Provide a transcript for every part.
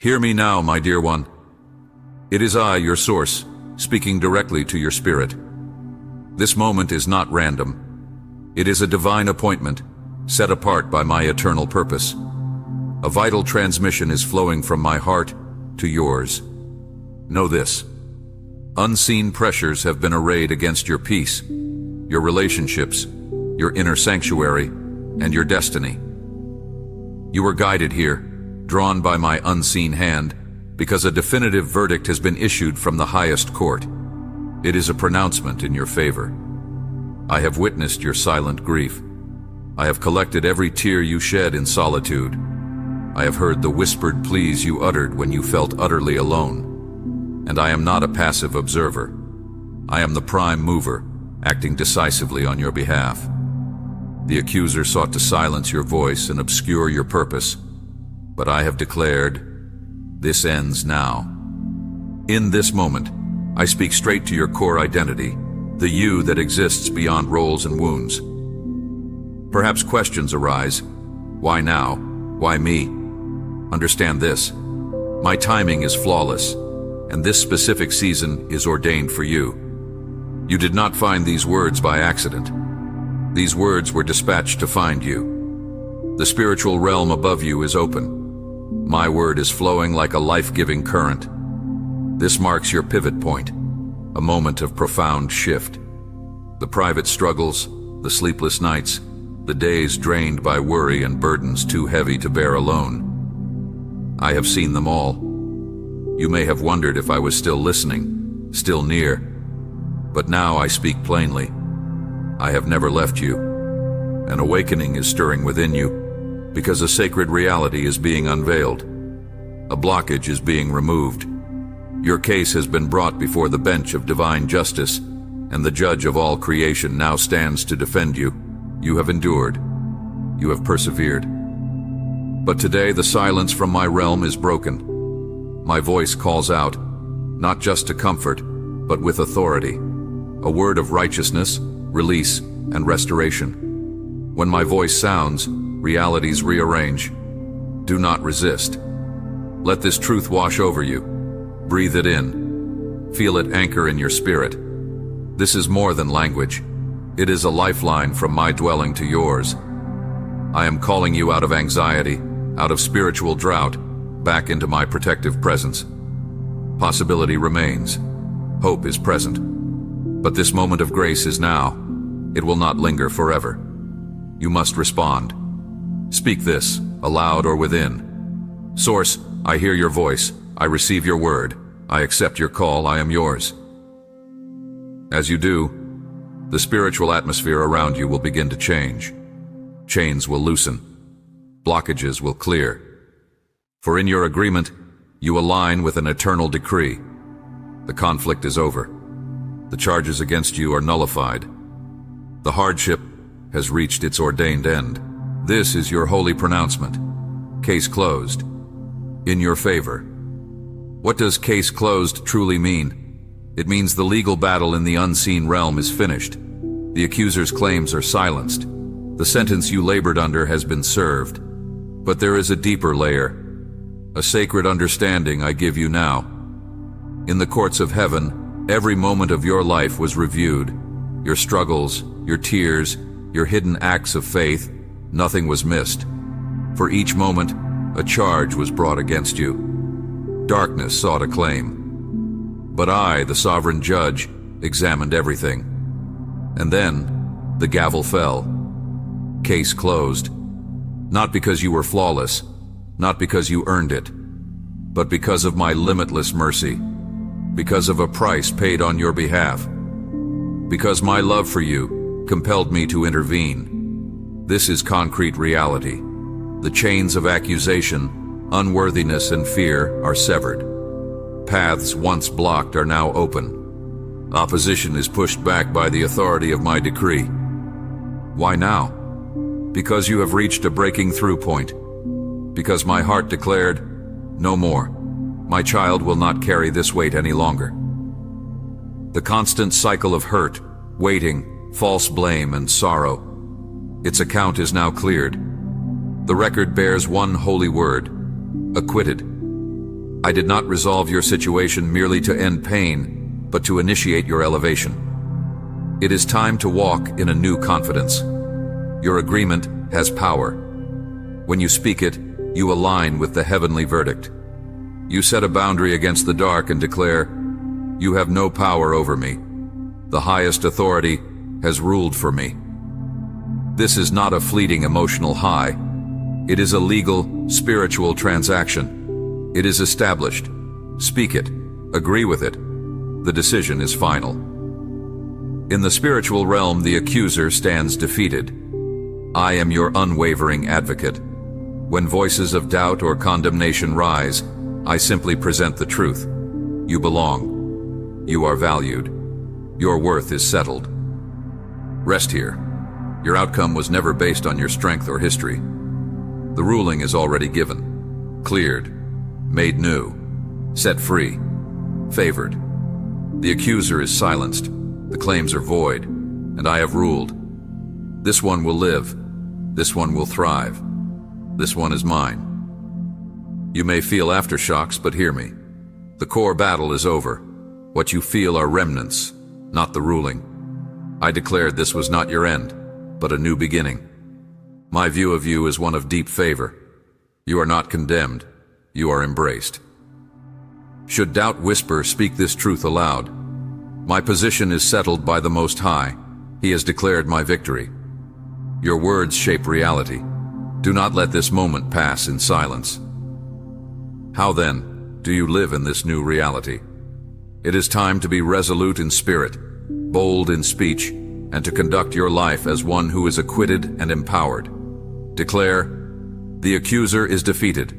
Hear me now, my dear one. It is I, your source, speaking directly to your spirit. This moment is not random. It is a divine appointment, set apart by my eternal purpose. A vital transmission is flowing from my heart to yours. Know this. Unseen pressures have been arrayed against your peace, your relationships, your inner sanctuary, and your destiny. You were guided here, drawn by my unseen hand, because a definitive verdict has been issued from the highest court. It is a pronouncement in your favor. I have witnessed your silent grief. I have collected every tear you shed in solitude. I have heard the whispered pleas you uttered when you felt utterly alone. And I am not a passive observer. I am the prime mover, acting decisively on your behalf. The accuser sought to silence your voice and obscure your purpose, but I have declared, this ends now. In this moment, I speak straight to your core identity, the you that exists beyond roles and wounds. Perhaps questions arise. Why now? Why me? Understand this. My timing is flawless, and this specific season is ordained for you. You did not find these words by accident. These words were dispatched to find you. The spiritual realm above you is open. My word is flowing like a life-giving current. This marks your pivot point, a moment of profound shift. The private struggles, the sleepless nights, the days drained by worry and burdens too heavy to bear alone. I have seen them all. You may have wondered if I was still listening, still near. But now I speak plainly. I have never left you. An awakening is stirring within you, because a sacred reality is being unveiled. A blockage is being removed. Your case has been brought before the bench of divine justice, and the judge of all creation now stands to defend you. You have endured. You have persevered. But today the silence from my realm is broken. My voice calls out, not just to comfort, but with authority. A word of righteousness, release, and restoration. When my voice sounds, realities rearrange. Do not resist. Let this truth wash over you. Breathe it in. Feel it anchor in your spirit. This is more than language. It is a lifeline from my dwelling to yours. I am calling you out of anxiety, out of spiritual drought, back into my protective presence. Possibility remains. Hope is present. But this moment of grace is now. It will not linger forever. You must respond. Speak this, aloud or within. Source, I hear your voice. I receive your word. I accept your call. I am yours. As you do, the spiritual atmosphere around you will begin to change. Chains will loosen. Blockages will clear. For in your agreement, you align with an eternal decree. The conflict is over. The charges against you are nullified. The hardship has reached its ordained end. This is your holy pronouncement. Case closed. In your favor. What does case closed truly mean? It means the legal battle in the unseen realm is finished. The accuser's claims are silenced. The sentence you labored under has been served. But there is a deeper layer, a sacred understanding I give you now. In the courts of heaven, every moment of your life was reviewed. Your struggles, your tears, your hidden acts of faith, nothing was missed. For each moment, a charge was brought against you. Darkness sought a claim. But I, the sovereign judge, examined everything. And then, the gavel fell. Case closed. Not because you were flawless, not because you earned it, but because of my limitless mercy, because of a price paid on your behalf, because my love for you compelled me to intervene. This is concrete reality. The chains of accusation, unworthiness, and fear are severed. Paths once blocked are now open. Opposition is pushed back by the authority of my decree. Why now? Because you have reached a breaking through point. Because my heart declared, no more. My child will not carry this weight any longer. The constant cycle of hurt, waiting, false blame, and sorrow. Its account is now cleared. The record bears one holy word, acquitted. I did not resolve your situation merely to end pain, but to initiate your elevation. It is time to walk in a new confidence. Your agreement has power. When you speak it, you align with the heavenly verdict. You set a boundary against the dark and declare, "You have no power over me. The highest authority has ruled for me." This is not a fleeting emotional high. It is a legal, spiritual transaction. It is established. Speak it. Agree with it. The decision is final. In the spiritual realm, the accuser stands defeated. I am your unwavering advocate. When voices of doubt or condemnation rise, I simply present the truth. You belong. You are valued. Your worth is settled. Rest here. Your outcome was never based on your strength or history. The ruling is already given, cleared, made new, set free, favored. The accuser is silenced, the claims are void, and I have ruled. This one will live, this one will thrive, this one is mine. You may feel aftershocks, but hear me. The core battle is over. What you feel are remnants, not the ruling. I declared this was not your end, but a new beginning. My view of you is one of deep favor. You are not condemned. You are embraced. Should doubt whisper, speak this truth aloud. My position is settled by the Most High. He has declared my victory. Your words shape reality. Do not let this moment pass in silence. How then do you live in this new reality? It is time to be resolute in spirit, bold in speech, and to conduct your life as one who is acquitted and empowered. Declare, the accuser is defeated.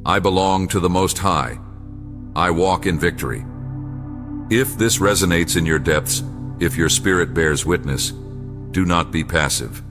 I belong to the Most High. I walk in victory. If this resonates in your depths, if your spirit bears witness, do not be passive.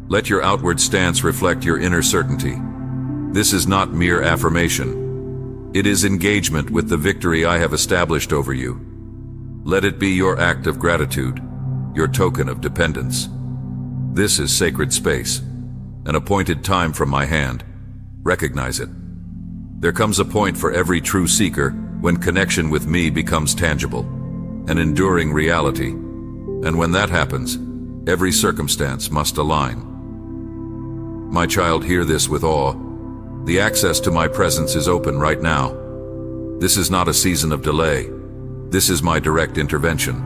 Let your outward stance reflect your inner certainty. This is not mere affirmation. It is engagement with the victory I have established over you. Let it be your act of gratitude, your token of dependence. This is sacred space, an appointed time from my hand. Recognize it. There comes a point for every true seeker when connection with me becomes tangible, an enduring reality. And when that happens, every circumstance must align. My child, hear this with awe. The access to my presence is open right now. This is not a season of delay. This is my direct intervention.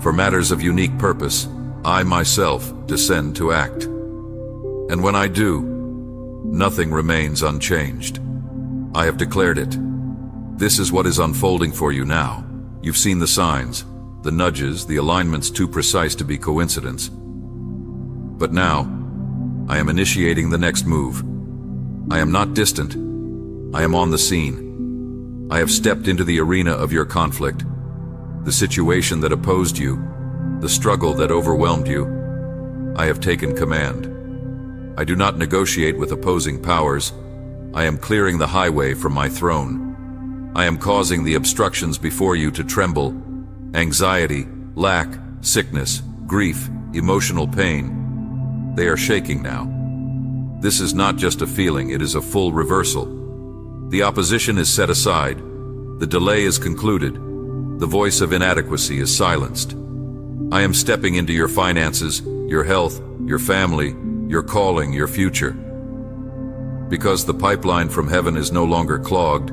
For matters of unique purpose, I myself descend to act. And when I do, nothing remains unchanged. I have declared it. This is what is unfolding for you now. You've seen the signs, the nudges, the alignments too precise to be coincidence. But now, I am initiating the next move. I am not distant. I am on the scene. I have stepped into the arena of your conflict. The situation that opposed you, the struggle that overwhelmed you, I have taken command. I do not negotiate with opposing powers. I am clearing the highway from my throne. I am causing the obstructions before you to tremble. Anxiety, lack, sickness, grief, emotional pain. They are shaking now. This is not just a feeling, it is a full reversal. The opposition is set aside. The delay is concluded. The voice of inadequacy is silenced. I am stepping into your finances, your health, your family, your calling, your future. Because the pipeline from heaven is no longer clogged,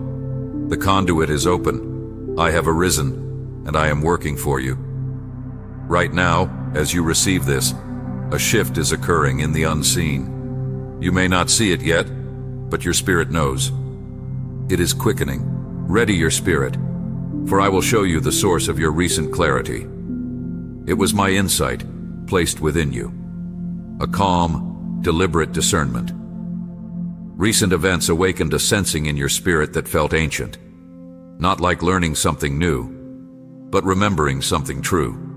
the conduit is open. I have arisen, and I am working for you. Right now, as you receive this, a shift is occurring in the unseen. You may not see it yet, but your spirit knows. It is quickening. Ready your spirit, for I will show you the source of your recent clarity. It was my insight placed within you. A calm, deliberate discernment. Recent events awakened a sensing in your spirit that felt ancient. Not like learning something new, but remembering something true.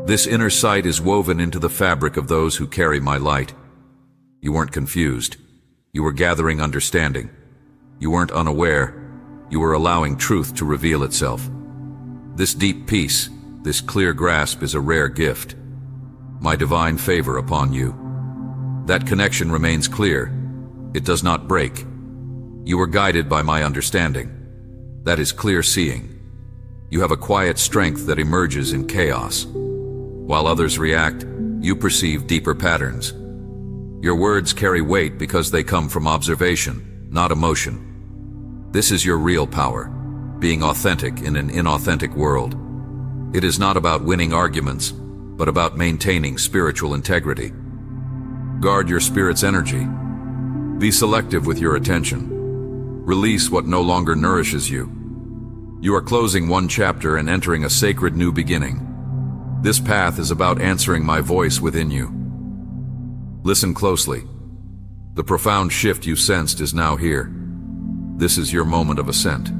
This inner sight is woven into the fabric of those who carry my light. You weren't confused. You were gathering understanding. You weren't unaware. You were allowing truth to reveal itself. This deep peace, this clear grasp is a rare gift. My divine favor upon you. That connection remains clear. It does not break. You are guided by my understanding. That is clear seeing. You have a quiet strength that emerges in chaos. While others react, you perceive deeper patterns. Your words carry weight because they come from observation, not emotion. This is your real power, being authentic in an inauthentic world. It is not about winning arguments, but about maintaining spiritual integrity. Guard your spirit's energy. Be selective with your attention. Release what no longer nourishes you. You are closing one chapter and entering a sacred new beginning. This path is about answering my voice within you. Listen closely. The profound shift you sensed is now here. This is your moment of ascent.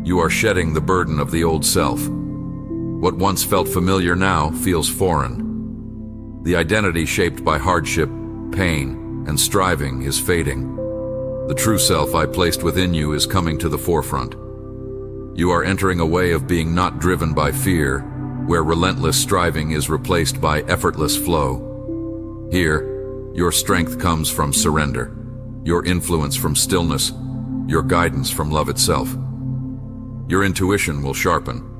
You are shedding the burden of the old self. What once felt familiar now feels foreign. The identity shaped by hardship, pain, and striving is fading. The true self I placed within you is coming to the forefront. You are entering a way of being not driven by fear, where relentless striving is replaced by effortless flow. Here, your strength comes from surrender, your influence from stillness, your guidance from love itself. Your intuition will sharpen.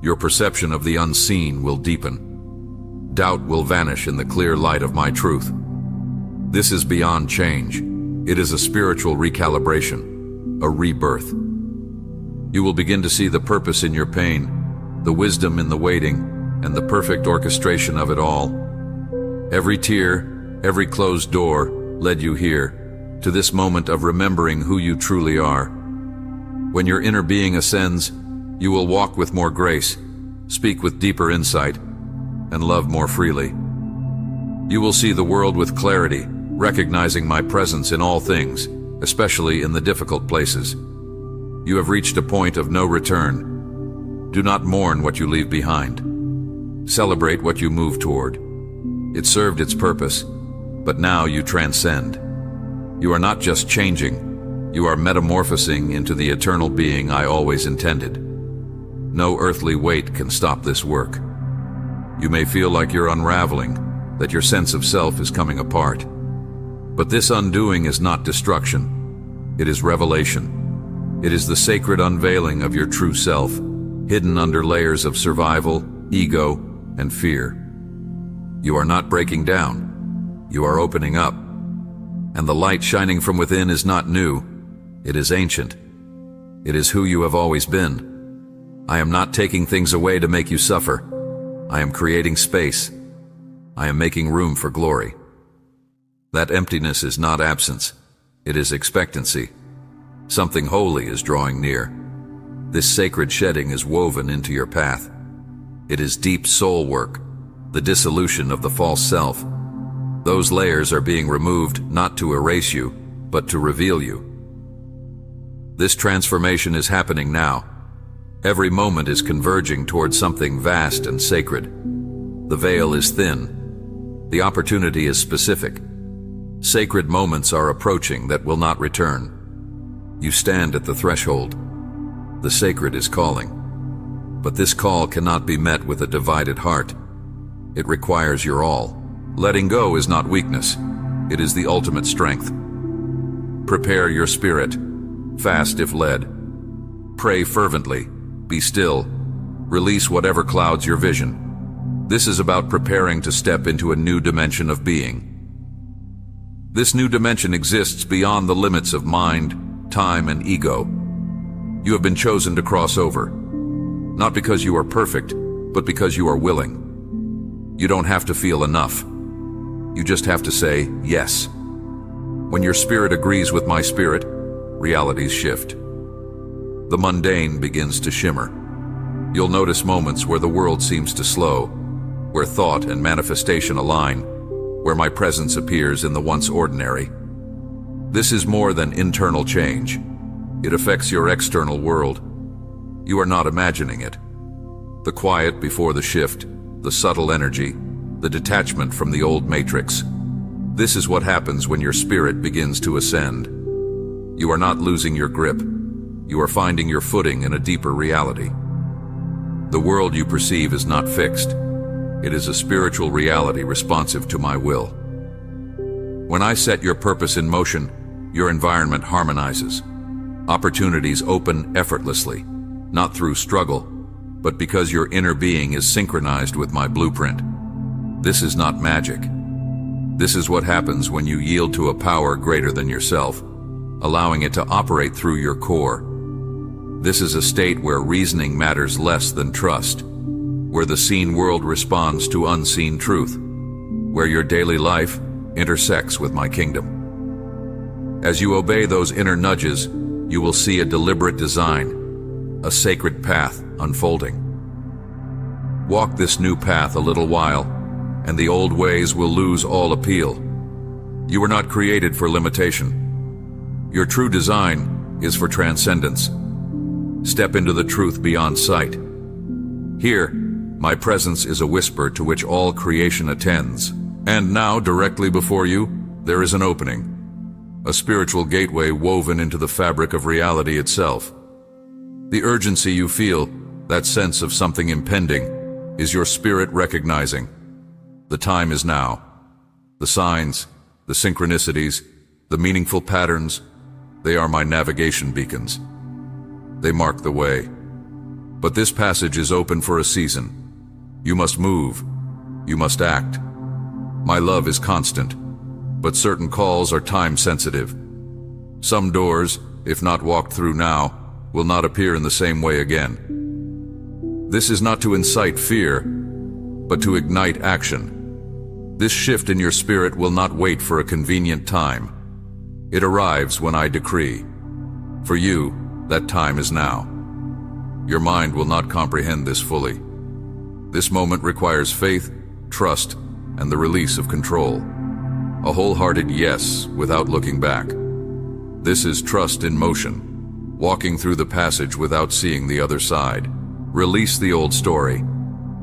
Your perception of the unseen will deepen. Doubt will vanish in the clear light of my truth. This is beyond change. It is a spiritual recalibration, a rebirth. You will begin to see the purpose in your pain, the wisdom in the waiting, and the perfect orchestration of it all. Every tear, every closed door led you here, to this moment of remembering who you truly are. When your inner being ascends, you will walk with more grace, speak with deeper insight, and love more freely. You will see the world with clarity, recognizing my presence in all things, especially in the difficult places. You have reached a point of no return. Do not mourn what you leave behind. Celebrate what you move toward. It served its purpose, but now you transcend. You are not just changing, you are metamorphosing into the eternal being I always intended. No earthly weight can stop this work. You may feel like you're unraveling, that your sense of self is coming apart. But this undoing is not destruction. It is revelation. It is the sacred unveiling of your true self, hidden under layers of survival, ego, and fear. You are not breaking down. You are opening up. And the light shining from within is not new. It is ancient. It is who you have always been. I am not taking things away to make you suffer. I am creating space. I am making room for glory. That emptiness is not absence. It is expectancy. Something holy is drawing near. This sacred shedding is woven into your path. It is deep soul work, the dissolution of the false self. Those layers are being removed not to erase you, but to reveal you. This transformation is happening now. Every moment is converging towards something vast and sacred. The veil is thin. The opportunity is specific. Sacred moments are approaching that will not return. You stand at the threshold. The sacred is calling. But this call cannot be met with a divided heart. It requires your all. Letting go is not weakness. It is the ultimate strength. Prepare your spirit. Fast if led. Pray fervently. Be still. Release whatever clouds your vision. This is about preparing to step into a new dimension of being. This new dimension exists beyond the limits of mind, time, and ego. You have been chosen to cross over. Not because you are perfect, but because you are willing. You don't have to feel enough. You just have to say yes. When your spirit agrees with my spirit, realities shift. The mundane begins to shimmer. You'll notice moments where the world seems to slow, where thought and manifestation align, where my presence appears in the once ordinary. This is more than internal change. It affects your external world. You are not imagining it. The quiet before the shift, the subtle energy, the detachment from the old matrix. This is what happens when your spirit begins to ascend. You are not losing your grip. You are finding your footing in a deeper reality. The world you perceive is not fixed. It is a spiritual reality responsive to my will. When I set your purpose in motion, your environment harmonizes. Opportunities open effortlessly, not through struggle, but because your inner being is synchronized with my blueprint. This is not magic. This is what happens when you yield to a power greater than yourself, allowing it to operate through your core. This is a state where reasoning matters less than trust, where the seen world responds to unseen truth, where your daily life intersects with my kingdom. As you obey those inner nudges, you will see a deliberate design, a sacred path unfolding. Walk this new path a little while, and the old ways will lose all appeal. You were not created for limitation. Your true design is for transcendence. Step into the truth beyond sight. Here, my presence is a whisper to which all creation attends. And now, directly before you, there is an opening, a spiritual gateway woven into the fabric of reality itself. The urgency you feel, that sense of something impending, is your spirit recognizing. The time is now. The signs, the synchronicities, the meaningful patterns, they are my navigation beacons. They mark the way. But this passage is open for a season. You must move. You must act. My love is constant, but certain calls are time-sensitive. Some doors, if not walked through now, will not appear in the same way again. This is not to incite fear, but to ignite action. This shift in your spirit will not wait for a convenient time. It arrives when I decree. For you, that time is now. Your mind will not comprehend this fully. This moment requires faith, trust, and the release of control. A wholehearted yes without looking back. This is trust in motion, walking through the passage without seeing the other side. Release the old story.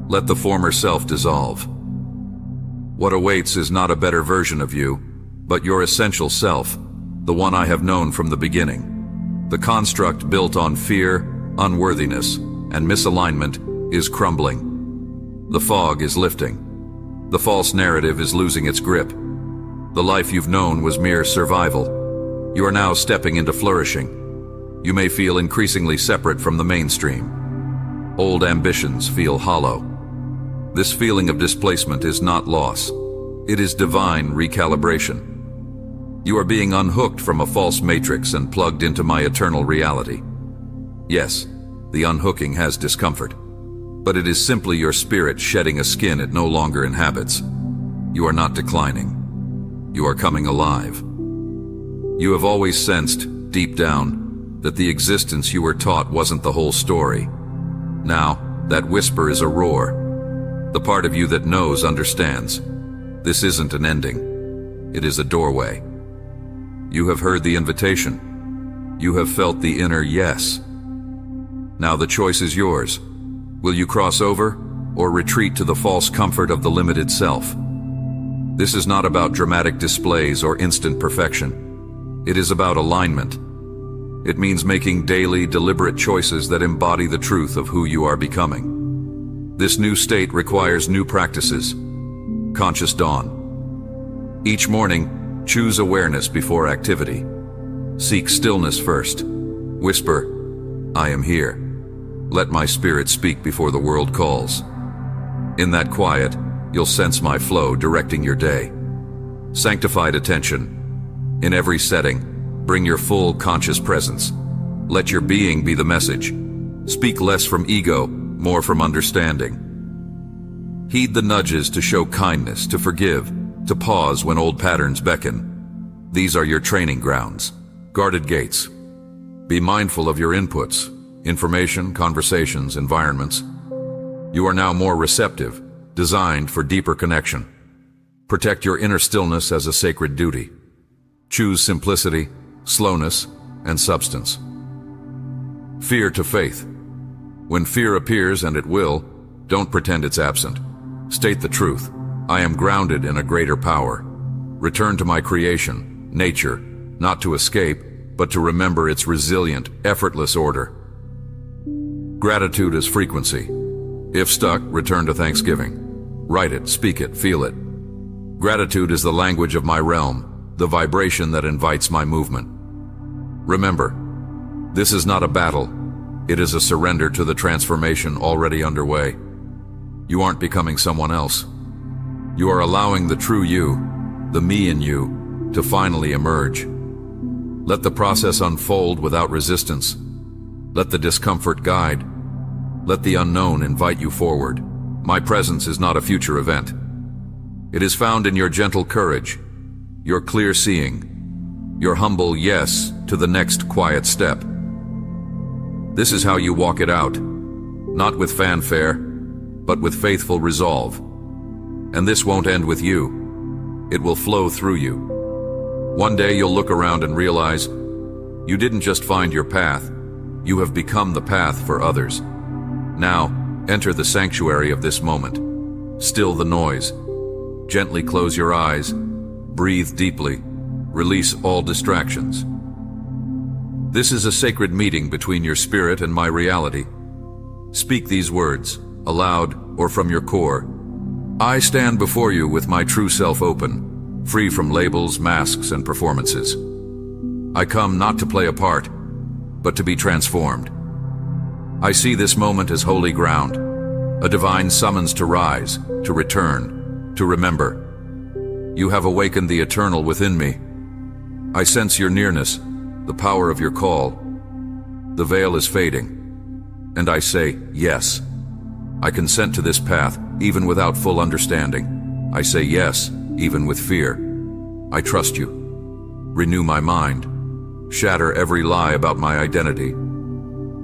Let the former self dissolve. What awaits is not a better version of you, but your essential self, the one I have known from the beginning. The construct built on fear, unworthiness, and misalignment is crumbling. The fog is lifting. The false narrative is losing its grip. The life you've known was mere survival. You are now stepping into flourishing. You may feel increasingly separate from the mainstream. Old ambitions feel hollow. This feeling of displacement is not loss. It is divine recalibration. You are being unhooked from a false matrix and plugged into my eternal reality. Yes, the unhooking has discomfort, but it is simply your spirit shedding a skin it no longer inhabits. You are not declining. You are coming alive. You have always sensed, deep down, that the existence you were taught wasn't the whole story. Now, that whisper is a roar. The part of you that knows understands. This isn't an ending. It is a doorway. You have heard the invitation. You have felt the inner yes. Now the choice is yours. Will you cross over or retreat to the false comfort of the limited self? This is not about dramatic displays or instant perfection. It is about alignment. It means making daily, deliberate choices that embody the truth of who you are becoming. This new state requires new practices. Conscious dawn. Each morning, choose awareness before activity. Seek stillness first. Whisper, I am here. Let my spirit speak before the world calls. In that quiet, you'll sense my flow directing your day. Sanctified attention. In every setting, bring your full conscious presence. Let your being be the message. Speak less from ego, more from understanding. Heed the nudges to show kindness, to forgive, to pause when old patterns beckon. These are your training grounds, guarded gates. Be mindful of your inputs, information, conversations, environments. You are now more receptive, designed for deeper connection. Protect your inner stillness as a sacred duty. Choose simplicity, slowness, and substance. Fear to faith. When fear appears, and it will, don't pretend it's absent. State the truth. I am grounded in a greater power. Return to my creation, nature, not to escape, but to remember its resilient, effortless order. Gratitude is frequency. If stuck, return to thanksgiving. Write it, speak it, feel it. Gratitude is the language of my realm, the vibration that invites my movement. Remember, this is not a battle. It is a surrender to the transformation already underway. You aren't becoming someone else. You are allowing the true you, the me in you, to finally emerge. Let the process unfold without resistance. Let the discomfort guide. Let the unknown invite you forward. My presence is not a future event. It is found in your gentle courage, your clear seeing, your humble yes to the next quiet step. This is how you walk it out, not with fanfare, but with faithful resolve. And this won't end with you. It will flow through you. One day you'll look around and realize you didn't just find your path, you have become the path for others. Now, enter the sanctuary of this moment. Still the noise. Gently close your eyes, breathe deeply, release all distractions. This is a sacred meeting between your spirit and my reality. Speak these words, aloud or from your core. I stand before you with my true self open, free from labels, masks, and performances. I come not to play a part, but to be transformed. I see this moment as holy ground, a divine summons to rise, to return, to remember. You have awakened the eternal within me. I sense your nearness, the power of your call. The veil is fading, and I say, yes. I consent to this path, even without full understanding. I say yes, even with fear. I trust you. Renew my mind. Shatter every lie about my identity.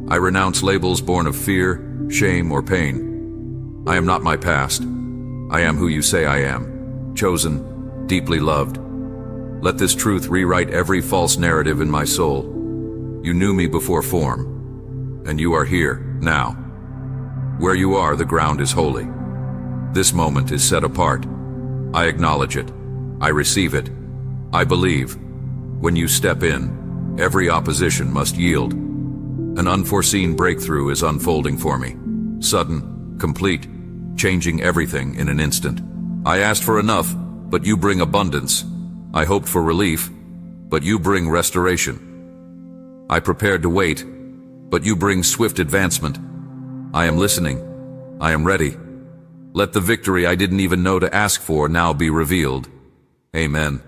I renounce labels born of fear, shame, or pain. I am not my past. I am who you say I am. Chosen, deeply loved. Let this truth rewrite every false narrative in my soul. You knew me before form, and you are here, now. Where you are, the ground is holy. This moment is set apart. I acknowledge it. I receive it. I believe. When you step in, every opposition must yield. An unforeseen breakthrough is unfolding for me. Sudden, complete, changing everything in an instant. I asked for enough, but you bring abundance. I hoped for relief, but you bring restoration. I prepared to wait, but you bring swift advancement. I am listening. I am ready. Let the victory I didn't even know to ask for now be revealed. Amen.